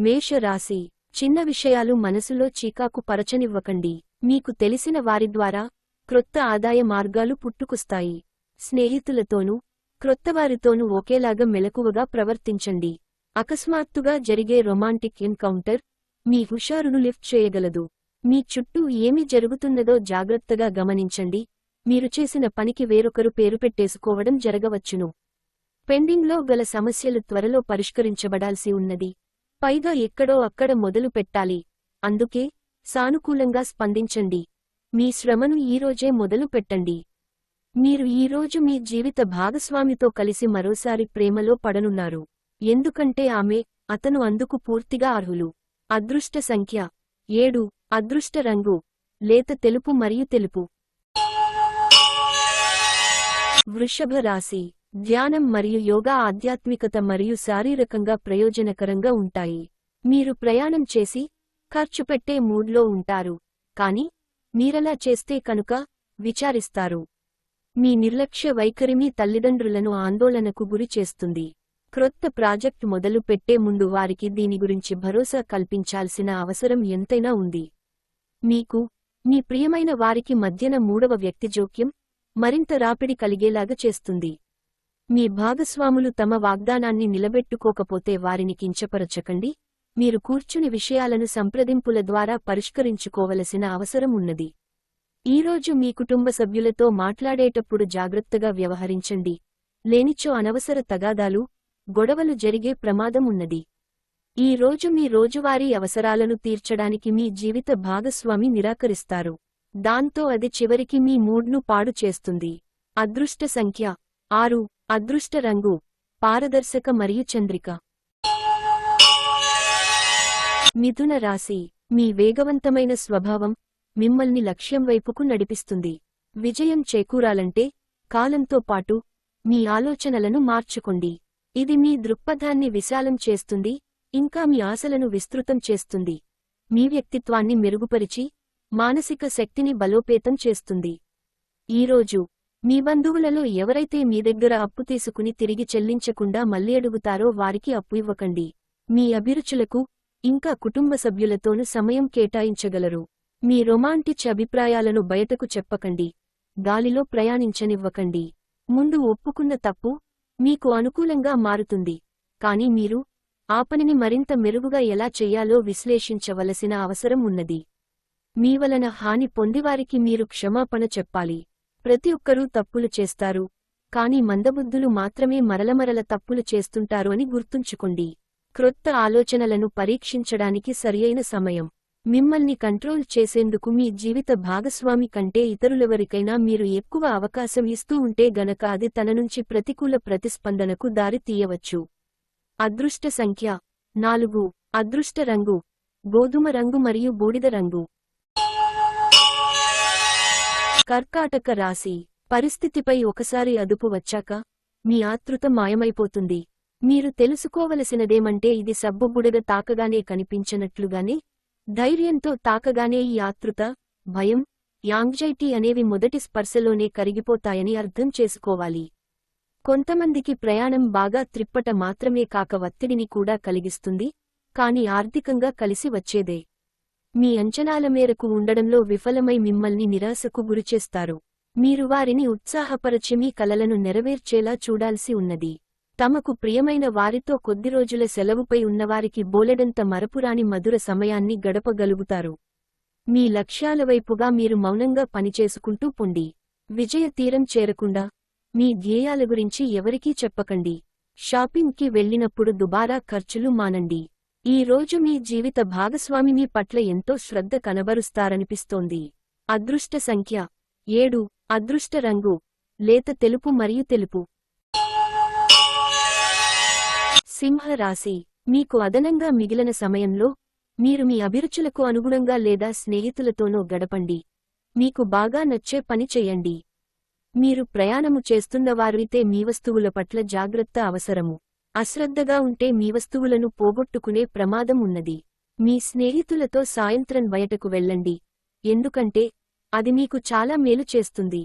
మేషరాశి. చిన్న విషయాలు మనసులో చీకాకు పరచనివ్వకండి. మీకు తెలిసిన వారి ద్వారా క్రొత్త ఆదాయ మార్గాలు పుట్టుకొస్తాయి. స్నేహితులతోనూ క్రొత్తవారితోనూ ఒకేలాగా మెలకువగా ప్రవర్తించండి. అకస్మాత్తుగా జరిగే రొమాంటిక్ ఎన్కౌంటర్ మీ హుషారును లిఫ్ట్ చేయగలదు. మీ చుట్టూ ఏమి జరుగుతున్నదో జాగ్రత్తగా గమనించండి. మీరు చేసిన పనికి వేరొకరు పేరు పెట్టేసుకోవడం జరగవచ్చును. పెండింగ్లో గల సమస్యలు త్వరలో పరిష్కరించబడాల్సి ఉన్నది. పైగా ఎక్కడో అక్కడ మొదలు పెట్టాలి. అందుకే సానుకూలంగా స్పందించండి. మీ శ్రమను ఈరోజే మొదలు పెట్టండి. మీరు ఈరోజు మీ జీవిత భాగస్వామితో కలిసి మరోసారి ప్రేమలో పడనున్నారు. ఎందుకంటే ఆమె, అతను అందుకు పూర్తిగా అర్హులు. అదృష్ట సంఖ్య 7. అదృష్ట రంగు లేత తెలుపు మరియు తెలుపు. వృషభ రాశి. ధ్యానం మరియు యోగా ఆధ్యాత్మికత మరియు శారీరకంగా ప్రయోజనకరంగా ఉంటాయి. మీరు ప్రయాణం చేసి ఖర్చు పెట్టే మూడ్లో ఉంటారు. కానీ మీరలా చేస్తే కనుక విచారిస్తారు. మీ నిర్లక్ష్య వైఖరి మీ తల్లిదండ్రులను ఆందోళనకు గురి చేస్తుంది. క్రొత్త ప్రాజెక్ట్ మొదలు పెట్టే ముందు వారికి దీని గురించి భరోసా కల్పించాల్సిన అవసరం ఎంతైనా ఉంది. మీకు మీ ప్రియమైన వారికి మధ్యన మూడవ వ్యక్తి జోక్యం మరింత రాపిడి కలిగేలాగా చేస్తుంది. మీ భాగస్వాములు తమ వాగ్దానాన్ని నిలబెట్టుకోకపోతే వారిని కించపరచకండి. మీరు కూర్చుని విషయాలను సంప్రదింపుల ద్వారా పరిష్కరించుకోవలసిన అవసరం ఉన్నది. ఈరోజు మీ కుటుంబ సభ్యులతో మాట్లాడేటప్పుడు జాగ్రత్తగా వ్యవహరించండి. లేనిచో అనవసర తగాదాలు, గొడవలు జరిగే ప్రమాదం ఉన్నది. ఈ రోజు మీ రోజువారీ అవసరాలను తీర్చడానికి మీ జీవిత భాగస్వామి నిరాకరిస్తారు. దాంతో అది చివరికి మీ మూడ్ను పాడు చేస్తుంది. అదృష్ట సంఖ్య 6. అదృష్ట రంగు పారదర్శక మరియు చంద్రిక. మిథున రాశి. మీ వేగవంతమైన స్వభావం మిమ్మల్ని లక్ష్యం వైపుకు నడిపిస్తుంది. విజయం చేకూరాలంటే కాలంతో పాటు మీ ఆలోచనలను మార్చుకోండి. ఇది మీ దృక్పథాన్ని విశాలం చేస్తుంది, ఇంకా మీ ఆశలను విస్తృతం చేస్తుంది. మీ వ్యక్తిత్వాన్ని మెరుగుపరిచి మానసిక శక్తిని బలోపేతం చేస్తుంది. ఈరోజు మీ బంధువులలో ఎవరైతే మీ దగ్గర అప్పు తీసుకుని తిరిగి చెల్లించకుండా మళ్లీ అడుగుతారో వారికి అప్పు ఇవ్వకండి. మీ అభిరుచులకు ఇంకా కుటుంబ సభ్యులతోనూ సమయం కేటాయించగలరు. మీ రొమాంటిక్ అభిప్రాయాలను బయటకు చెప్పకండి. గాలిలో ప్రయాణించనివ్వకండి. ముందు ఒప్పుకున్న తప్పు మీకు అనుకూలంగా మారుతుంది. కానీ మీరు ఆ పనిని మరింత మెరుగుగా ఎలా చెయ్యాలో విశ్లేషించవలసిన అవసరం ఉన్నది. మీ వలన హాని పొందివారికి మీరు క్షమాపణ చెప్పాలి. ప్రతి ఒక్కరూ తప్పులు చేస్తారు, కానీ మందబుద్ధులు మాత్రమే మరలమరల తప్పులు చేస్తుంటారు అని గుర్తుంచుకోండి. క్రొత్త ఆలోచనలను పరీక్షించడానికి సరియైన సమయం. మిమ్మల్ని కంట్రోల్ చేసేందుకు మీ జీవిత భాగస్వామి కంటే ఇతరులెవరికైనా మీరు ఎక్కువ అవకాశం ఇస్తూ ఉంటే గనక అది తన నుంచి ప్రతికూల ప్రతిస్పందనకు దారి తీయవచ్చు. అదృష్ట సంఖ్య 4. అదృష్ట రంగు గోధుమ రంగు మరియు బూడిద రంగు. కర్కాటక రాశి. పరిస్థితిపై ఒకసారి అదుపు వచ్చాక మీ ఆతృత మాయమైపోతుంది. మీరు తెలుసుకోవలసినదేమంటే ఇది సబ్బుబుడగ తాకగానే కనిపించనట్లుగానే ధైర్యంతో తాకగానే ఈ ఆతృత, భయం, యాంగ్జైటీ అనేవి మొదటి స్పర్శలోనే కరిగిపోతాయని అర్థం చేసుకోవాలి. కొంతమందికి ప్రయాణం బాగా త్రిప్పట మాత్రమే కాక ఒత్తిడిని కూడా కలిగిస్తుంది, కాని ఆర్థికంగా కలిసి వచ్చేదే. మీ అంచనాల మేరకు ఉండడంలో విఫలమై మిమ్మల్ని నిరాశకు గురిచేస్తారు. మీరు వారిని ఉత్సాహపరచి మీ కలలను నెరవేర్చేలా చూడాల్సి ఉన్నది. తమకు ప్రియమైన వారితో కొద్ది రోజుల సెలవుపై ఉన్నవారికి బోలెడంత మరపురాని మధుర సమయాన్ని గడపగలుగుతారు. మీ లక్ష్యాల వైపుగా మీరు మౌనంగా పనిచేసుకుంటూ పొండి. విజయ తీరం చేరకుండా మీ ధ్యేయాల గురించి ఎవరికీ చెప్పకండి. షాపింగ్కి వెళ్లినప్పుడు దుబారా ఖర్చులు మానండి. ఈ రోజు మీ జీవిత భాగస్వామి మీ పట్ల ఎంతో శ్రద్ధ కనబరుస్తారనిపిస్తోంది. అదృష్ట సంఖ్య 7. అదృష్ట రంగు లేత తెలుపు మరియు తెలుపు. సింహ రాశి. మీకు అదనంగా మిగిలిన సమయంలో మీరు మీ అభిరుచులకు అనుగుణంగా లేదా స్నేహితులతోనో గడపండి. మీకు బాగా నచ్చే పని చెయ్యండి. మీరు ప్రయాణము చేస్తున్నవారైతే మీ వస్తువుల పట్ల జాగ్రత్త అవసరము. అశ్రద్ధగా ఉంటే మీ వస్తువులను పోగొట్టుకునే ప్రమాదం ఉన్నది. మీ స్నేహితులతో సాయంత్రం బయటకు వెళ్ళండి, ఎందుకంటే అది మీకు చాలా మేలు చేస్తుంది.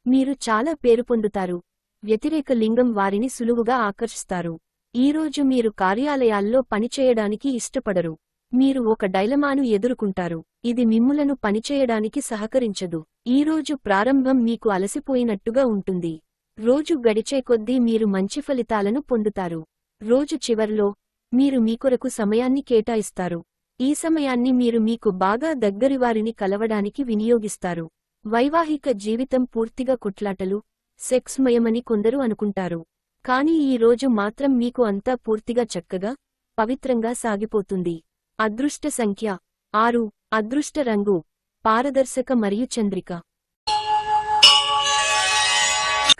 మీరు చాలా పేరు పొందుతారు. వ్యతిరేక లింగం వారిని సులువుగా ఆకర్షిస్తారు. ఈరోజు మీరు కార్యాలయాల్లో పనిచేయడానికి ఇష్టపడరు. మీరు ఒక డైలమాను ఎదుర్కొంటారు. ఇది మిమ్ములను పనిచేయడానికి సహకరించదు. ఈరోజు ప్రారంభం మీకు అలసిపోయినట్టుగా ఉంటుంది. రోజు గడిచే కొద్దీ మీరు మంచి ఫలితాలను పొందుతారు. రోజు చివర్లో మీరు మీకొరకు సమయాన్ని కేటాయిస్తారు. ఈ సమయాన్ని మీరు మీకు బాగా దగ్గరివారిని కలవడానికి వినియోగిస్తారు. వైవాహిక జీవితం పూర్తిగా కొట్లాటలు, సెక్స్ మయమని కొందరు అనుకుంటారు. కానీ ఈ రోజు మాత్రం మీకు అంతా పూర్తిగా చక్కగా, పవిత్రంగా సాగిపోతుంది. అదృష్ట సంఖ్య 6. అదృష్ట రంగు పారదర్శక మరియు చంద్రిక.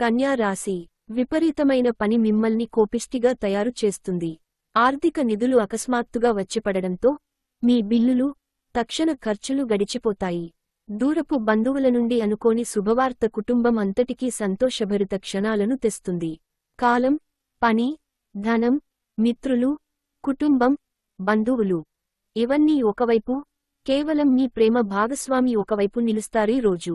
కన్యా రాశి. విపరీతమైన పని మిమ్మల్ని కోపిష్టిగా తయారు చేస్తుంది. ఆర్థిక నిధులు అకస్మాత్తుగా వచ్చిపడడంతో మీ బిల్లులు, తక్షణ ఖర్చులు గడిచిపోతాయి. దూరపు బంధువుల నుండి అనుకోని శుభవార్త కుటుంబం అంతటికీ సంతోషభరిత క్షణాలను తెస్తుంది. కాలం, పని, ధనం, మిత్రులు, కుటుంబం, బంధువులు ఇవన్నీ ఒకవైపు, కేవలం మీ ప్రేమ భాగస్వామి ఒకవైపు నిలుస్తారీ రోజు.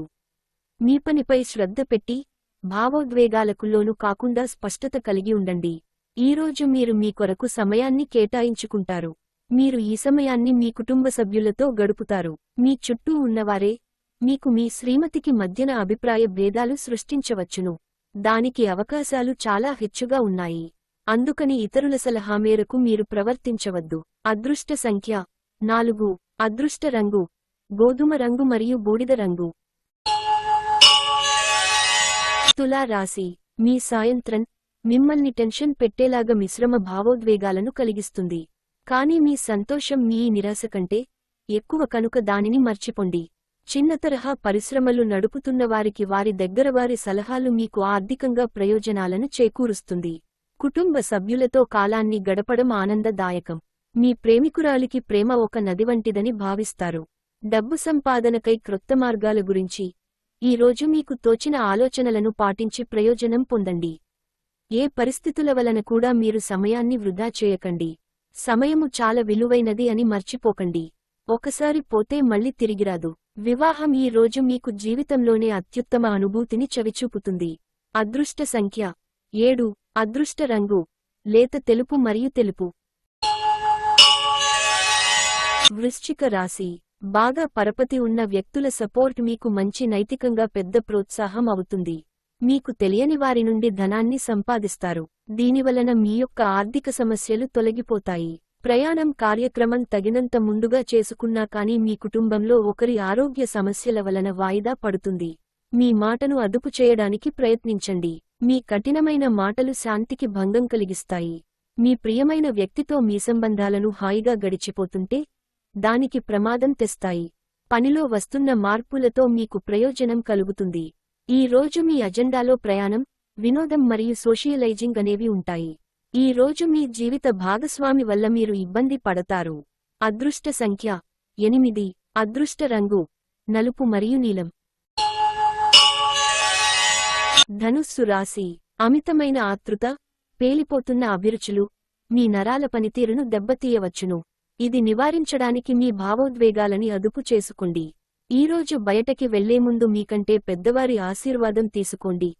మీ పనిపై శ్రద్ధ పెట్టి, భావోద్వేగాలకు లోను కాకుండా స్పష్టత కలిగి ఉండండి. ఈరోజు మీరు మీ కొరకు సమయాన్ని కేటాయించుకుంటారు. మీరు ఈ సమయాన్ని మీ కుటుంబ సభ్యులతో గడుపుతారు. మీ చుట్టూ ఉన్నవారే మీకు మీ శ్రీమతికి మధ్యన అభిప్రాయ భేదాలు సృష్టించవచ్చును. దానికి అవకాశాలు చాలా హెచ్చుగా ఉన్నాయి. అందుకని ఇతరుల సలహా మేరకు మీరు ప్రవర్తించవద్దు. అదృష్ట సంఖ్య 4. అదృష్ట రంగు గోధుమ రంగు మరియు బూడిద రంగు. తులా రాశి. మీ సాయంత్రం మిమ్మల్ని టెన్షన్ పెట్టేలాగా మిశ్రమ భావోద్వేగాలను కలిగిస్తుంది. కానీ మీ సంతోషం మీ నిరాశ కంటే ఎక్కువ కనుక దానిని మర్చిపోండి. చిన్న తరహా పరిశ్రమలు నడుపుతున్నవారికి వారి దగ్గరవారి సలహాలు మీకు ఆర్థికంగా ప్రయోజనాలను చేకూరుస్తుంది. కుటుంబ సభ్యులతో కాలాన్ని గడపడం ఆనందదాయకం. మీ ప్రేమికురాలికి ప్రేమ ఒక నది వంటిదని భావిస్తారు. డబ్బు సంపాదనకై క్రొత్త మార్గాల గురించి ఈ రోజు మీకు తోచిన ఆలోచనలను పాటించి ప్రయోజనం పొందండి. ఏ పరిస్థితుల వలన కూడా మీరు సమయాన్ని వృధా చేయకండి. సమయము చాలా విలువైనది అని మర్చిపోకండి. ఒకసారి పోతే మళ్ళీ తిరిగిరాదు. వివాహం ఈ రోజు మీకు జీవితంలోనే అత్యుత్తమ అనుభూతిని చవిచూపుతుంది. అదృష్ట సంఖ్య 7. అదృష్ట రంగు లేత తెలుపు మరియు తెలుపు. వృశ్చిక రాశి. బాగా పరపతి ఉన్న వ్యక్తుల సపోర్ట్ మీకు మంచి నైతికంగా పెద్ద ప్రోత్సాహం అవుతుంది. మీకు తెలియని వారి నుండి ధనాన్ని సంపాదిస్తారు. దీనివలన మీ యొక్క ఆర్థిక సమస్యలు తొలగిపోతాయి. ప్రయాణం కార్యక్రమం తగినంత ముందుగా చేసుకున్నా కానీ మీ కుటుంబంలో ఒకరి ఆరోగ్య సమస్యల వలన వాయిదా పడుతుంది. మీ మాటను అదుపు చేయడానికి ప్రయత్నించండి. మీ కఠినమైన మాటలు శాంతికి భంగం కలిగిస్తాయి. మీ ప్రియమైన వ్యక్తితో మీ సంబంధాలను హాయిగా గడిచిపోతుంటే దానికి ప్రమాదం తెస్తాయి. పనిలో వస్తున్న మార్పులతో మీకు ప్రయోజనం కలుగుతుంది. ఈ రోజు మీ అజెండాలో ప్రయాణం, వినోదం మరియు సోషియలైజింగ్ అనేవి ఉంటాయి. ఈ రోజు మీ జీవిత భాగస్వామి వల్ల మీరు ఇబ్బంది పడతారు. అదృష్ట సంఖ్య 8. అదృష్ట రంగు నలుపు మరియు నీలం. ధనుస్సు రాశి. అమితమైన ఆతృత, పేలిపోతున్న అభిరుచులు మీ నరాల పనితీరును దెబ్బతీయవచ్చును. ఇది నివారించడానికి మీ భావోద్వేగాలని అదుపు చేసుకోండి. ఈరోజు బయటకి వెళ్లే ముందు మీకంటే పెద్దవారి ఆశీర్వాదం తీసుకోండి.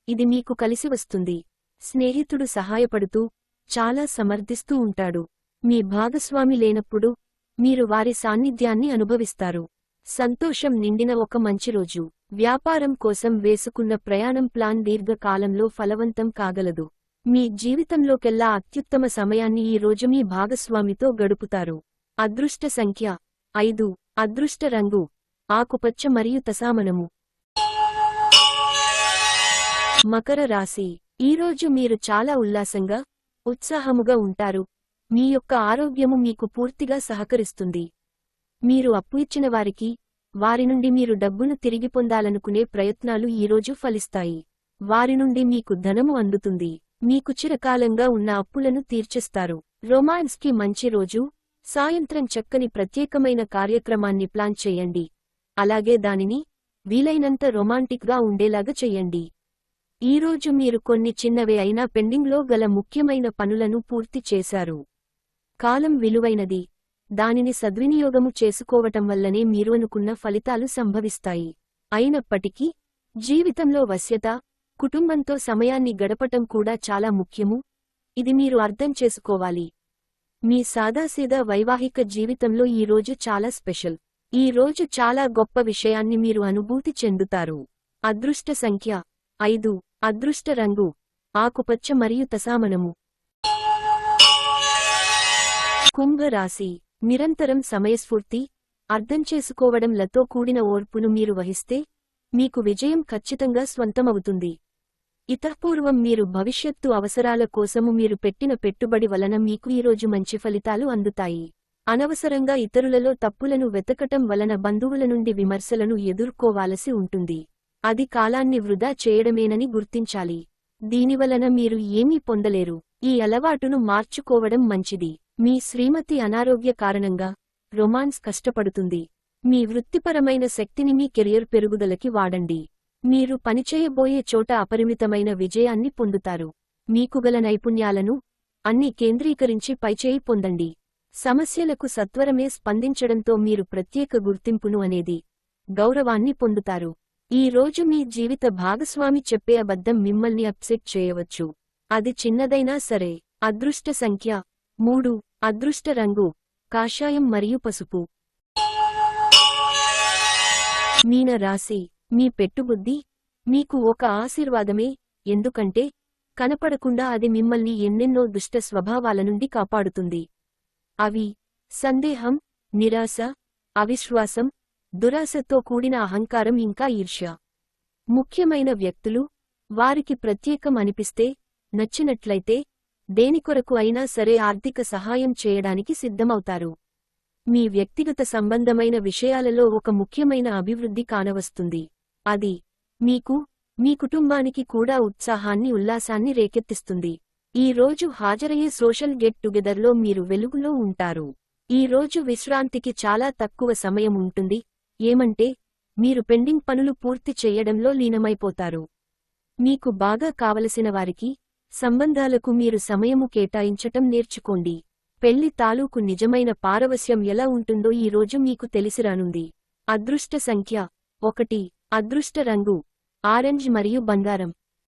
ఇది మీకు కలిసి వస్తుంది. స్నేహితుడు సహాయపడుతూ చాలా సమర్థిస్తూ ఉంటాడు. మీ భాగస్వామి లేనప్పుడు మీరు వారి సాన్నిధ్యాన్ని అనుభవిస్తారు. సంతోషం నిండిన ఒక మంచి రోజు. వ్యాపారం కోసం వేసుకున్న ప్రయాణం ప్లాన్ దీర్ఘకాలంలో ఫలవంతం కాగలదు. మీ జీవితంలోకెల్లా అత్యుత్తమ సమయాన్ని ఈ రోజు మీ భాగస్వామితో గడుపుతారు. అదృష్ట సంఖ్య 5. అదృష్ట రంగు ఆకుపచ్చ మరియు తసామనము. మకర రాశి. ఈరోజు మీరు చాలా ఉల్లాసంగా, ఉత్సాహముగా ఉంటారు. మీ యొక్క ఆరోగ్యము మీకు పూర్తిగా సహకరిస్తుంది. మీరు అప్పు ఇచ్చిన వారికి, వారి నుండి మీరు డబ్బును తిరిగి పొందాలనుకునే ప్రయత్నాలు ఈరోజు ఫలిస్తాయి. వారి నుండి మీకు ధనము అందుతుంది. మీకు చిరకాలంగా ఉన్న అప్పులను తీర్చేస్తారు. రొమాన్స్కి మంచి రోజు. సాయంత్రం చక్కని ప్రత్యేకమైన కార్యక్రమాన్ని ప్లాన్ చేయండి. అలాగే దానిని వీలైనంత రొమాంటిక్గా ఉండేలాగా చెయ్యండి. ఈరోజు మీరు కొన్ని చిన్నవే అయినా పెండింగ్లో గల ముఖ్యమైన పనులను పూర్తి చేశారు. కాలం విలువైనది. దానిని సద్వినియోగము చేసుకోవటం వల్లనే మీరు అనుకున్న ఫలితాలు సంభవిస్తాయి. అయినప్పటికీ జీవితంలో వశ్యత, కుటుంబంతో సమయాన్ని గడపటం కూడా చాలా ముఖ్యము. ఇది మీరు అర్థం చేసుకోవాలి. మీ సాదాసీదా వైవాహిక జీవితంలో ఈ రోజు చాలా స్పెషల్. ఈ రోజు చాలా గొప్ప విషయాన్ని మీరు అనుభూతి చెందుతారు. అదృష్ట సంఖ్య 5. అదృష్ట రంగు ఆకుపచ్చ మరియు తసామనము. కుంభ రాశి. నిరంతరం సమయస్ఫూర్తి, అర్థం చేసుకోవడంలతో కూడిన ఓర్పును మీరు వహిస్తే మీకు విజయం ఖచ్చితంగా స్వంతమవుతుంది. ఇతఃపూర్వం మీరు భవిష్యత్తు అవసరాల కోసము మీరు పెట్టిన పెట్టుబడి వలన మీకు ఈరోజు మంచి ఫలితాలు అందుతాయి. అనవసరంగా ఇతరులలో తప్పులను వెతకటం వలన బంధువుల నుండి విమర్శలను ఎదుర్కోవాలసి ఉంటుంది. అది కాలాన్ని వృధా చేయడమేనని గుర్తించాలి. దీనివలన మీరు ఏమీ పొందలేరు. ఈ అలవాటును మార్చుకోవడం మంచిది. మీ శ్రీమతి అనారోగ్య కారణంగా రొమాన్స్ కష్టపడుతుంది. మీ వృత్తిపరమైన శక్తిని మీ కెరియర్ పెరుగుదలకి వాడండి. మీరు పనిచేయబోయే చోట అపరిమితమైన విజయాన్ని పొందుతారు. మీకుగల నైపుణ్యాలను అన్ని కేంద్రీకరించి పైచేయి పొందండి. సమస్యలకు సత్వరమే స్పందించడంతో మీరు ప్రత్యేక గుర్తింపును అనేది గౌరవాన్ని పొందుతారు. ఈ రోజు మీ జీవిత భాగస్వామి చెప్పే అబద్ధం మిమ్మల్ని అప్సెట్ చేయవచ్చు. అది చిన్నదైనా సరే. అదృష్ట సంఖ్య 3. అదృష్ట రంగు కాషాయం మరియు పసుపు. మీన రాశి. మీ పెట్టుబుద్ధి మీకు ఒక ఆశీర్వాదమే, ఎందుకంటే కనపడకుండా అది మిమ్మల్ని ఎన్నెన్నో దుష్ట స్వభావాల నుండి కాపాడుతుంది. అవి సందేహం, నిరాశ, అవిశ్వాసం, దురాశతో కూడిన అహంకారం ఇంకా ఈర్ష్య. ముఖ్యమైన వ్యక్తులు వారికి ప్రత్యేకం అనిపిస్తే, నచ్చినట్లయితే దేనికొరకు అయినా సరే ఆర్థిక సహాయం చేయడానికి సిద్ధమవుతారు. మీ వ్యక్తిగత సంబంధమైన విషయాలలో ఒక ముఖ్యమైన అభివృద్ధి కానవస్తుంది. అది మీకు, మీ కుటుంబానికి కూడా ఉత్సాహాన్ని ఉల్లాసాన్ని రేకెత్తిస్తుంది. ఈ రోజు హాజరయ్యే సోషల్ గెట్ టుగెదర్లో మీరు వెలుగులో ఉంటారు. ఈ రోజు విశ్రాంతికి చాలా తక్కువ సమయం ఉంటుంది. ఏమంటే మీరు పెండింగ్ పనులు పూర్తి చెయ్యడంలో లీనమైపోతారు. మీకు బాగా కావలసిన వారికి, సంబంధాలకు మీరు సమయము కేటాయించటం నేర్చుకోండి. పెళ్లి తాలూకు నిజమైన పారవస్యం ఎలా ఉంటుందో ఈ రోజు మీకు తెలిసిరానుంది. అదృష్ట సంఖ్య 1. అదృష్ట రంగు ఆరెంజ్ మరియు బంగారం.